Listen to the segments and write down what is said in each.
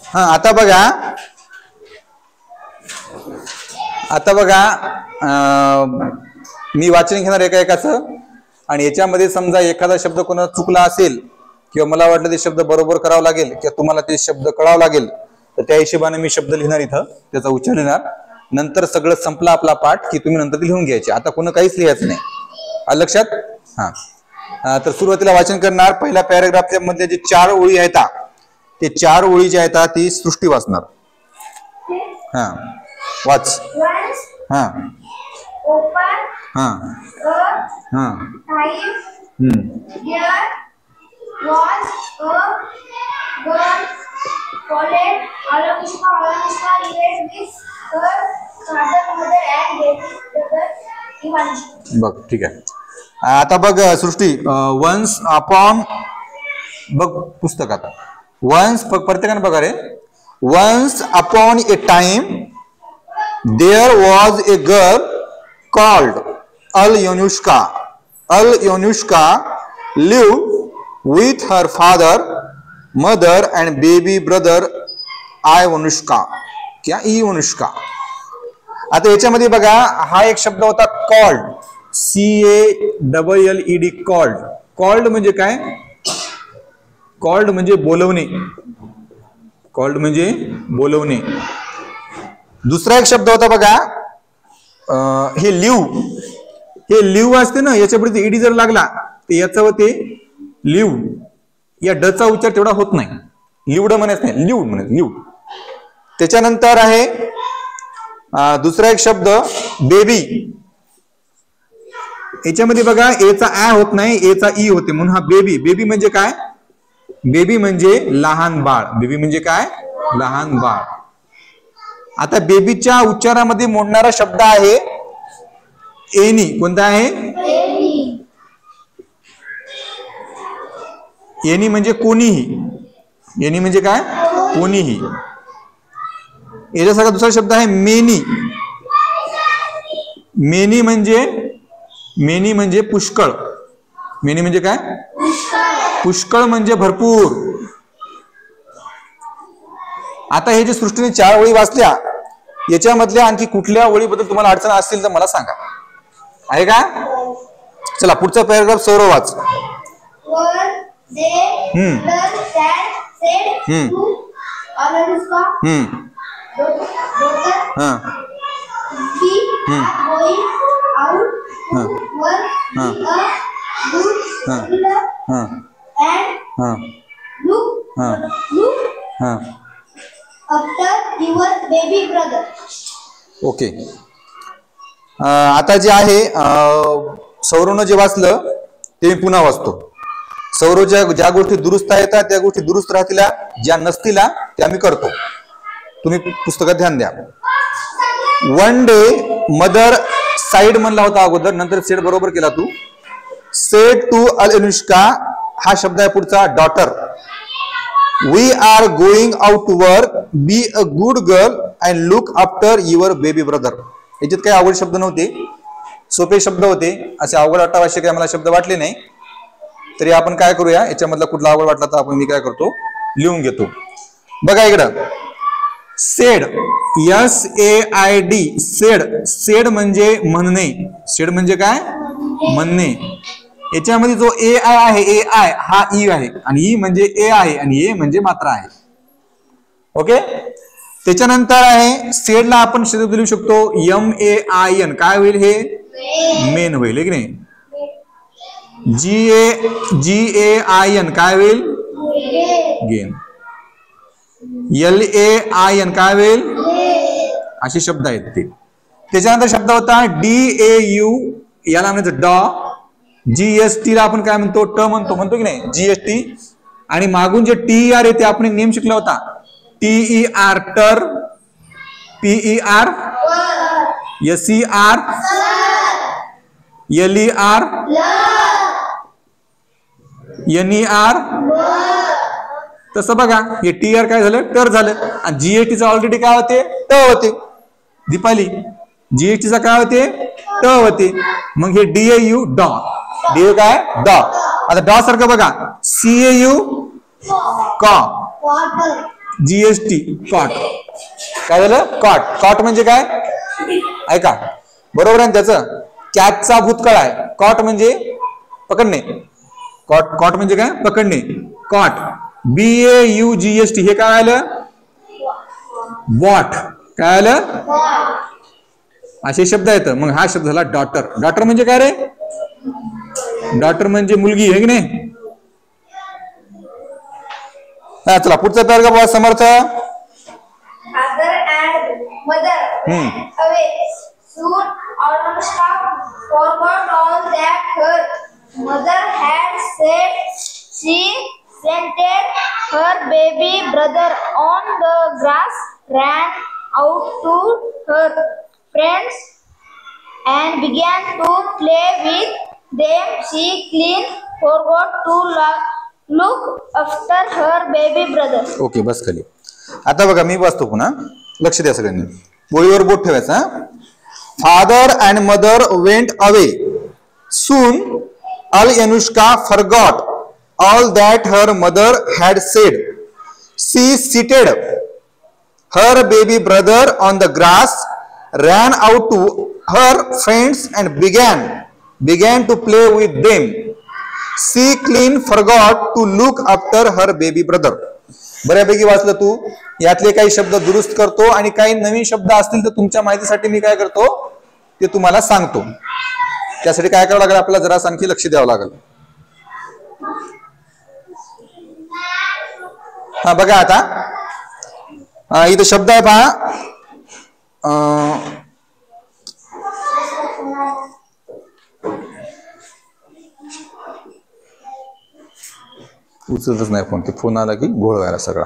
हा आता बघा मी वाचन घेणार एका एकाचं आणि याच्यामध्ये समजा एखादा शब्द कोणा चुकला असेल किंवा मला वाटलं ते शब्द बरोबर करावं लागेल किंवा तुम्हाला ते शब्द कळावं लागेल तर त्या हिशोबाने मी शब्द लिहिणार इथं, त्याचा उच्चार लिहिणार. नंतर सगळं संपला आपला पाठ की तुम्ही नंतर ते लिहून घ्यायचे. आता कोण काहीच लिहायचं नाही. आलं लक्षात? हा तर सुरुवातीला वाचन करणार. पहिल्या पॅराग्राफच्या मधले जे 4 ओळी आहेत ते 4 ओळी ज्या आहेत ती सृष्टी वाचणार. हा वाच. हा हा हा बघ ठीक आहे. आता बघ सृष्टी, वन्स अपॉन बघ पुस्तकात. वन्स प्रत्येकाने बघा रे. Once upon a time there was a girl called Alyosha. Alyosha lived with her father, mother and baby brother Ivanushka. क्या Ivanushka. आता याच्यामध्ये बघा हा एक शब्द होता कॉल्ड, CALLED कॉल्ड. कॉल्ड म्हणजे काय? कॉल्ड म्हणजे बोलवणे. कॉल्ड म्हणजे बोलवणे. दुसरा एक शब्द होता बघा हे लिव. हे लिव असते ना, याच्यापुढे ईडी जर लागला तर याचं होते लिव. या डचा उच्चार तेवढा होत नाही. लिवड म्हणायचं नाही, लिव म्हणायचं, लिव. त्याच्यानंतर आहे दुसरा एक शब्द बेबी. याच्यामध्ये बघा एचा आ होत नाही, एचा ई होते म्हणून हा बेबी. बेबी म्हणजे काय? बेबी म्हणजे लहान बाळ. बेबी म्हणजे काय? लहान बाळ. आता बेबीच्या उच्चारामध्ये मोडणारा शब्द आहे एनी. कोणता आहे? एनी म्हणजे कोणीही. एनी म्हणजे काय? कोणीही. याच्यासारखा दुसरा शब्द आहे मेनी. मेनी म्हणजे पुष्कळ. मेनी म्हणजे काय? पुष्कळ म्हणजे भरपूर. आता हे जे सृष्टीने 4 ओळी वाचल्या याच्यामधल्या आणखी कुठल्या ओळीबद्दल तुम्हाला अडचण असतील तर मला सांगा. आहे का? चला पुढचा पॅराग्राफ सौरव वाच. ओके. आता जे आहे सौरवनं जे वाचलं ते मी पुन्हा वाचतो. सौरव ज्या गोष्टी दुरुस्त आहेत त्या गोष्टी दुरुस्त राहतील, ज्या नसतील त्या मी करतो. तुम्ही पुस्तकात ध्यान द्या. वन डे मदर साइड म्हणला होता अगोदर, नंतर सेड बरोबर केला तू. सेड टू Alyosha हा शब्द आहे पुढचा daughter. We are going out to work, be a good girl and look after your baby brother. याच्यात काही अवघड शब्द नव्हते, सोपे शब्द होते. असे अवघड अट्टावाश्य काही मला शब्द वाटले नाही. तरी आपण काय करूया, याच्यामधला कुठला अवघड वाटला तर आपण मी काय करतो लिहून घेतो. बघा इकडं सेड, SAID सेड. सेड म्हणजे म्हणणे. सेड म्हणजे काय? म्हणणे. याच्यामध्ये जो AI आहे, AI हा ई आहे आणि ई म्हणजे ए आहे आणि ए म्हणजे मात्रा आहे. ओके. त्याच्यानंतर आहे सेडला आपण शब्द लिहू शकतो MAIN. काय होईल? हे मेन होईल की नाही? GAIN काय होईल? गेन. LAIN काय होईल? असे शब्द आहेत ते. त्याच्यानंतर शब्द होता DAU, याला म्हणायचं डॉ. GST ला आपण काय म्हणतो? ट म्हणतो की नाही? GST. आणि मागून जे TER येते आपण एक नेम शिकला होता, TER टर, PER SER LER NER. तसं बघा हे TR काय झालं? टर झालं. आणि GST चा ऑलरेडी काय होते? ट होते. दीपाली GST चा काय होते? ट होते. मग हे DAU डॉ. DAU काय? डॉ. आता डॉ सारखं बघा CAU कॉ, GST कॉट. काय झालं? कॉट. कॉट म्हणजे काय? ऐका बरोबर आहे त्याचं. कॅचचा भूतकाळ आहे. कॉट म्हणजे पकडणे. कॉट म्हणजे काय? पकडणे. कॉट. BAUGST हे काय आलं? वॉट. काय आलं? असे शब्द आहेत. मग हा शब्द झाला डॉटर. डॉटर म्हणजे काय रे? डॉटर म्हणजे मुलगी आहे की नाही? चला पुढचा paragraph Samarth. Father and mother went away. Soon Anushka forgot all that her mother had said. She seated her baby brother on the grass, ran out to her friends, and began to play with them. She clean forgot to look after her baby brother. Okay बस खाली. आता बघा मी वाचतो पुन्हा. लक्ष द्या सगळ्यांनी. बोळीवर बोट ठेवायचा. Father and mother went away. Soon Anushka forgot all that her mother had said. She seated her baby brother on the grass, ran out to her friends and began to play with them. She clean forgot to look after her baby brother. बऱ्यापैकी वाचलं तू. यातले काही शब्द दुरुस्त करतो आणि काही नवीन शब्द असतील तर तुमच्या माहितीसाठी मी काय करतो ते तुम्हाला सांगतो. त्यासाठी काय करावं लागेल आपल्याला जरा आणखी लक्ष द्यावं लागेल. हा बघा आता इथं शब्द आहे पहा. उचलतच नाही फोन. ते फोन आला की घोळ व्हायला सगळा.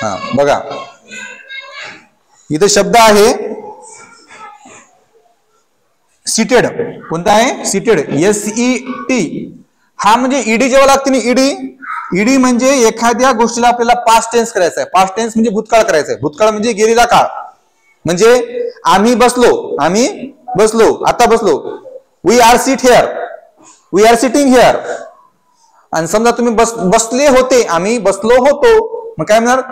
हा बघा इथं शब्द आहे सीटेड. कोणता आहे? सीटेड. SET. हा म्हणजे ईडी जेव्हा लागते ना ईडी. ईडी म्हणजे एखाद्या गोष्टीला आपल्याला पास्ट टेन्स करायचा आहे. पास्ट टेन्स म्हणजे भूतकाळ करायचा आहे. भूतकाळ म्हणजे गेलेला काळ. म्हणजे आम्ही बसलो आता बसलो. We are seat here. We are sitting here. आणि समजा तुम्ही बसले होते. आम्ही बसलो होतो. मग काय म्हणणार?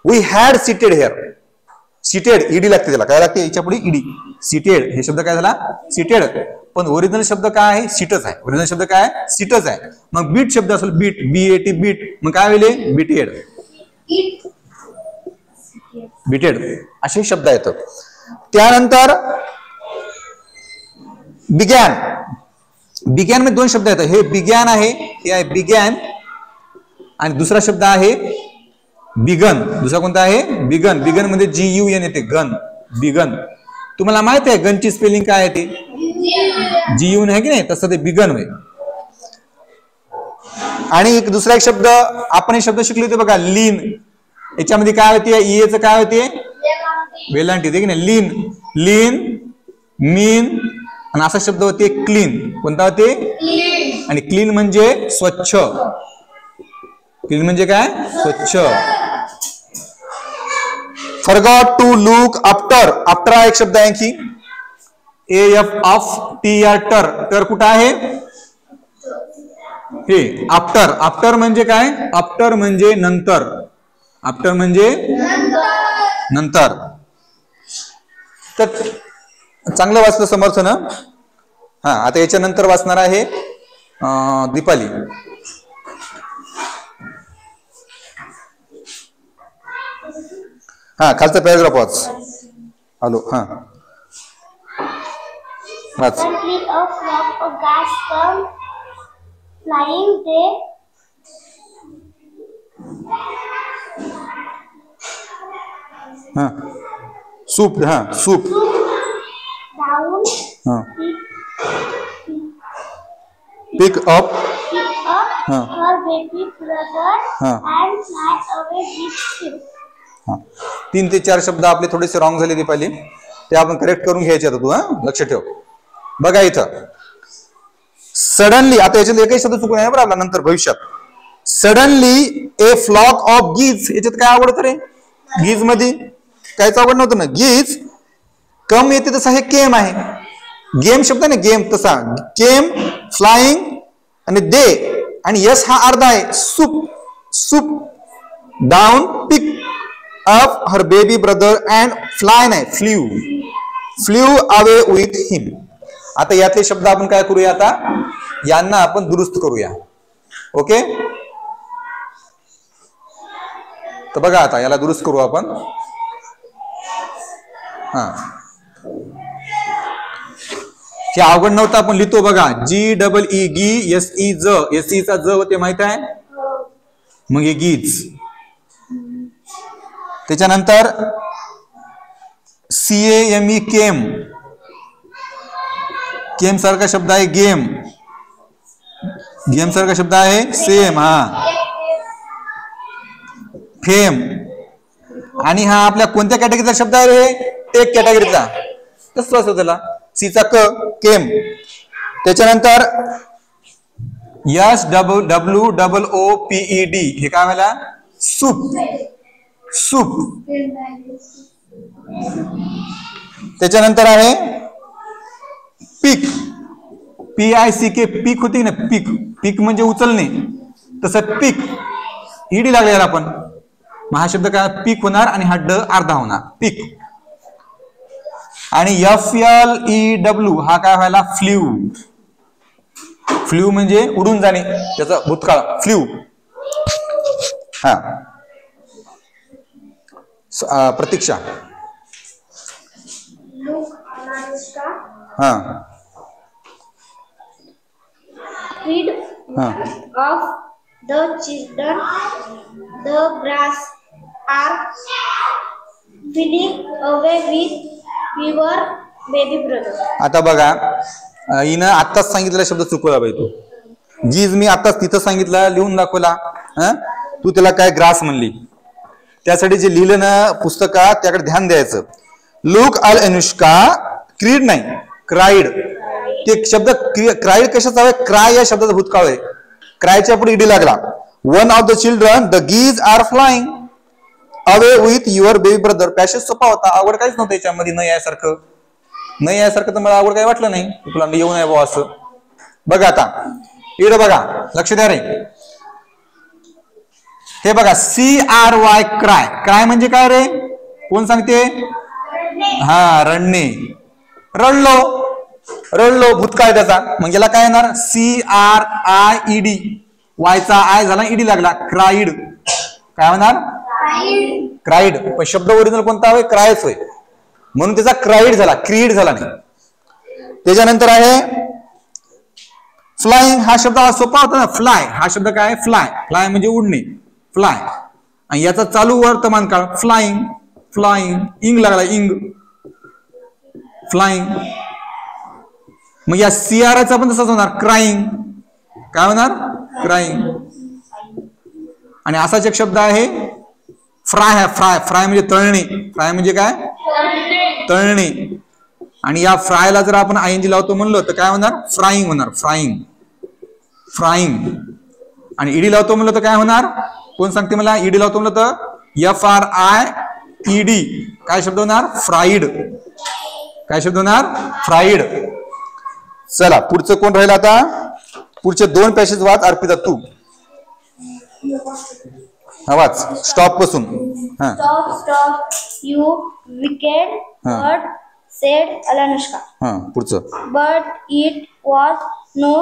We had seated here. Seated ED लागते त्याला. काय लागते? याच्या पुढे ईडी. सीटेड हे शब्द काय झाला? सीटेड. पण ओरिजिनल शब्द काय आहे? सीटच आहे. ओरिजिनल शब्द काय आहे? सीटच आहे. मग बीट शब्द असेल बीट. BAT bit. मग काय होईल? बीटेड. बीटेड असे शब्द आहेत. त्यानंतर बिगॅन. बिगॅन मध्ये दोन शब्द आहेत. हे बिगॅन आहे. हे आहे बिगॅन. आणि दुसरा शब्द आहे बिगन. दुसरा कोणता आहे? बिगन. बिगन मध्ये GUN येते. गन. बिगन. तुम्हाला माहित आहे गनची स्पेलिंग काय आहे? ते GUN आहे की नाही? तसं ते बिगन होईल. आणि दुसरा एक शब्द आपण हे शब्द शिकले होते बघा. लीन. याच्यामध्ये काय होते? EAचं काय होते? वेलांटी होते की नाही? लीन मीन. आणि असा शब्द होते क्लीन. कोणता होते? आणि क्लीन म्हणजे स्वच्छ. क्लीन म्हणजे काय? स्वच्छ. Forgot to look after. After हा एक शब्द आहे की AFTR. टर कुठं आहे? हे आफ्टर. आफ्टर म्हणजे काय? आफ्टर म्हणजे नंतर. आफ्टर म्हणजे नंतर. तर चांगलं वाचलं समर्थन. हा आता याच्या नंतर वाचणार आहे दीपाली. हा खालचा पॅराग्राफ वाच. हॅलो. हा वाच. हा सूप. हा सूप. हा pick up her baby brother and fly away with him. 3 ते 4 शब्द आपले थोडेसे रॉंग झाले ते पहिले. ते आपण करेक्ट करून घ्यायचे. आता तू लक्ष ठेव. बघा इथं सडनली. आता याच्यात एकही शब्द चुकून आहे बरं आपला नंतर भविष्यात. Suddenly a flock of geese. याच्यात काय आवडतं रे? गीज मध्ये काहीच आवड नव्हतं ना. गीज कम येते तसं हे केम आहे. गेम शब्द आहे ना गेम, तसा केम, फ्लाइंग आणि दे, आणि यस हा अर्धा आहे, swoop swoop down, pick up her baby brother and fly नाही flew, flew away with him. आता यातले शब्द आपण काय करूया, आता यांना आपण दुरुस्त करूया. ओके, तर बघा आता याला दुरुस्त करू आपण. हा, हे अवघड नव्हतं, आपण लिहितो बघा. GEE गी, SE ज, SE चा ज होते माहित आहे, मग हे गीज. त्याच्यानंतर CAME केम, केम सारखा शब्द आहे गेम, गेम सारखा शब्द आहे सेम. हा, फेम, आणि हा आपल्या कोणत्या कॅटेगरीचा शब्द आहे रे, टेक कॅटेगरीचा, कसं असतो त्याला, सीचा क, केम. त्याच्यानंतर SWOOPED हे काय मला, सूप, सूप. त्याच्यानंतर आहे पीक, PICK, पीक होती ना, पीक, पीक म्हणजे उचलणे, तसं पीक ईडी लागले याला आपण. मग हा शब्द काय, पीक होणार, आणि हा ड अर्धा होणार, पीक. आणि FLEW हा काय व्हायला, फ्ल्यू, फ्ल्यू म्हणजे उडून जाणे, त्याचा भूतकाळ फ्ल्यू. हा, प्रतीक्षा. हा, Feed of the children, the grass are feeling away with your baby brother. आता बघा, हिनं आत्ताच सांगितलेला शब्द चुकवला पाहिजे. तू जीज मी आत्ताच तिथं सांगितलं, लिहून दाखवला, तू त्याला काय ग्रास म्हणली. त्यासाठी जे लिहिलं ना पुस्तकात त्याकडे ध्यान द्यायचं. लुक अल अनुष्का, क्रीड नाही, क्राईड. ते शब्द क्राईड कशाचा आहे, क्राय या शब्दाचा भूतकाळ आहे, क्रायच्या पुढे ईडी लागला. One of the children, the geese are flying away with your baby brother. Passage सोपा होता, आवड काहीच नव्हतं याच्यामध्ये, न यासारखं, न यासारखं तर मला आवड काही वाटलं नाही, तुला येऊ नये बुवा असं. बघा आता इकडे बघा, लक्ष द्या रे. हे बघा, CRY क्राय, क्राय म्हणजे काय रे, कोण सांगते, हा रडणे, रडलो, रडलो भूतकाळ त्याचा, मग याला काय येणार, CRIED, वायचा आय झाला, ईडी लागला, क्राईड. काय होणार, क्राईड. पण शब्द ओरिजिनल कोणता होय, क्रायच होय, म्हणून त्याचा क्राईड झाला, क्रीड झाला नाही. त्याच्यानंतर आहे फ्लाइंग, हा शब्द सोपा होता ना, फ्लाय हा शब्द काय, फ्लाय, फ्लाय म्हणजे उडणे, फ्लाय. आणि याचा चालू वर्तमान काळ फ्लाइंग, फ्लाइंग, इंग लागला, इंग, फ्लाइंग. मग या CRI पण तसंच होणार, क्राईंग. काय होणार, क्राईंग. आणि असाच एक शब्द आहे फ्राय, आहे फ्राय, फ्राय म्हणजे तळणे, फ्राय म्हणजे काय, तळणे. आणि या फ्रायला जर आपण ING लावतो म्हणलं तर काय होणार, फ्राईंग होणार, फ्राईंग, फ्राईंग. आणि ईडी लावतो म्हणलं तर काय होणार, कोण सांगते मला, ईडी लावतो म्हणलं तर FRIED, काय शब्द होणार, फ्राईड. काय शब्द होणार, फ्राईड. चला पुढचं कोण राहिलं आता, पुढचे दोन पॅसेज वाच अर्पिता तू. वाच स्टॉप पासून. Stop stop you wicked bird said Alanushka. पुढचं. But it was no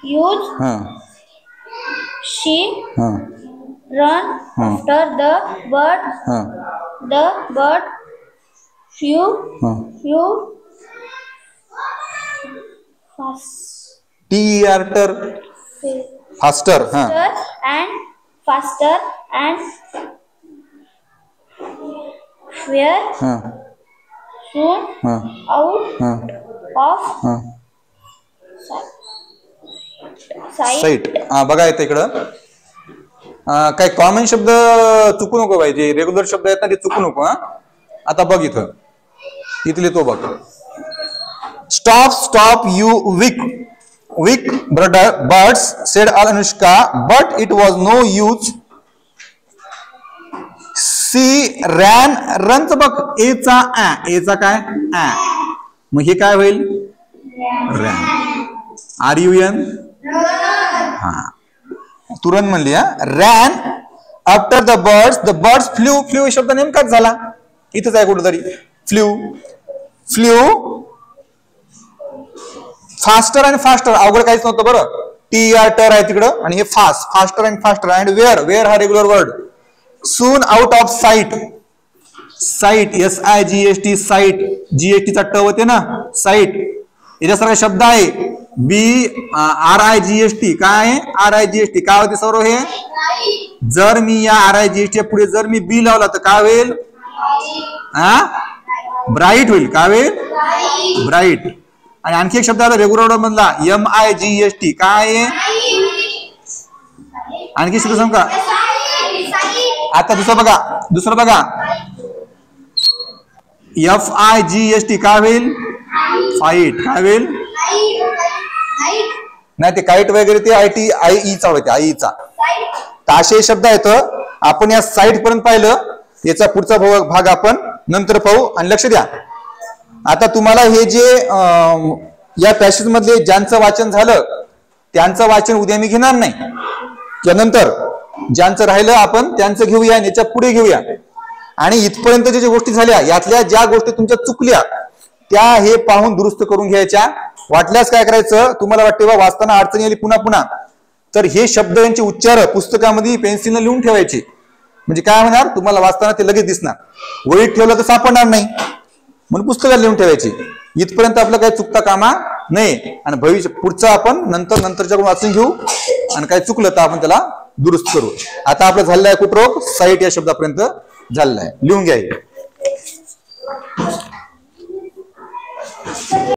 use. She run after the bird. The bird flew TER faster and were soon out of sight. बघा येतं इकडं काही कॉमन शब्द चुकू नको पाहिजे, रेग्युलर शब्द आहेत ना ते चुकू नको. आता बघ इथं, इथले तो बघ. Stop you weak birds said Alanushka, but it was no use. She ran, रनच बघ, एचा काय, मग हे काय होईल? रॅन. RUN. हा, तू रन म्हणली. हा, ran after the birds flew. Flew शब्द नेमकाच झाला, इथंच आहे कुठेतरी. फ्ल्यू फास्टर अँड फास्टर, अवघड काहीच नव्हतं बरं. TR टर आहे तिकडं, आणि हे faster and faster. And where हा regular word. Soon out of sight. Sight SIGHT sight, GHT चा ट होते ना, साईट. याच्यासारखा शब्द आहे RIGHT. काय आहे? RIGHT काय होते सौरव? हे जर मी या RIGHT पुढे जर मी बी लावला तर काय होईल? ब्राईट होईल. काय होईल? ब्राईट. आणि आणखी एक शब्द आला रेग्युलर मधला MIGHT. काय आहे? आणखी शब्द सांग का? आता दुसरं बघा FIGHT. काय होईल? फाईट. काय होईल? नाही, ते काईट वगैरे ते IE चा होते, IE चा. तर असे शब्द आहेत. आपण या साईट पर्यंत पाहिलं, याचा पुढचा भाग आपण नंतर पाहू. आणि लक्ष द्या, आता तुम्हाला हे जे या पॅसेज मधले ज्यांचं वाचन झालं त्यांचं वाचन उद्या मी घेणार नाही. त्यानंतर ज्यांचं राहिलं आपण त्यांचं घेऊया, याच्या पुढे घेऊया. आणि इथपर्यंत ज्या गोष्टी झाल्या, यातल्या ज्या गोष्टी तुमच्या चुकल्या त्या हे पाहून दुरुस्त करून घ्यायच्या. वाटल्यास काय करायचं, तुम्हाला वाटते बा वाचताना अडचणी आली पुन्हा, तर हे शब्द यांचे उच्चार पुस्तकामध्ये पेन्सिलने लिहून ठेवायचे. म्हणजे काय होणार, तुम्हाला वाचताना ते लगेच दिसणार. वहीत ठेवलं तर सापडणार नाही, म्हणून पुस्तकात लिहून ठेवायचे. इथपर्यंत आपलं काही चुकता कामा नाही. आणि पुढचं आपण नंतरच्या वाचून घेऊ, आणि काही चुकलं तर आपण त्याला दुरुस्त करू. आता आपलं झालेलं आहे कुठरोग साईट या शब्दापर्यंत झालेलं आहे. लिहून घ्या.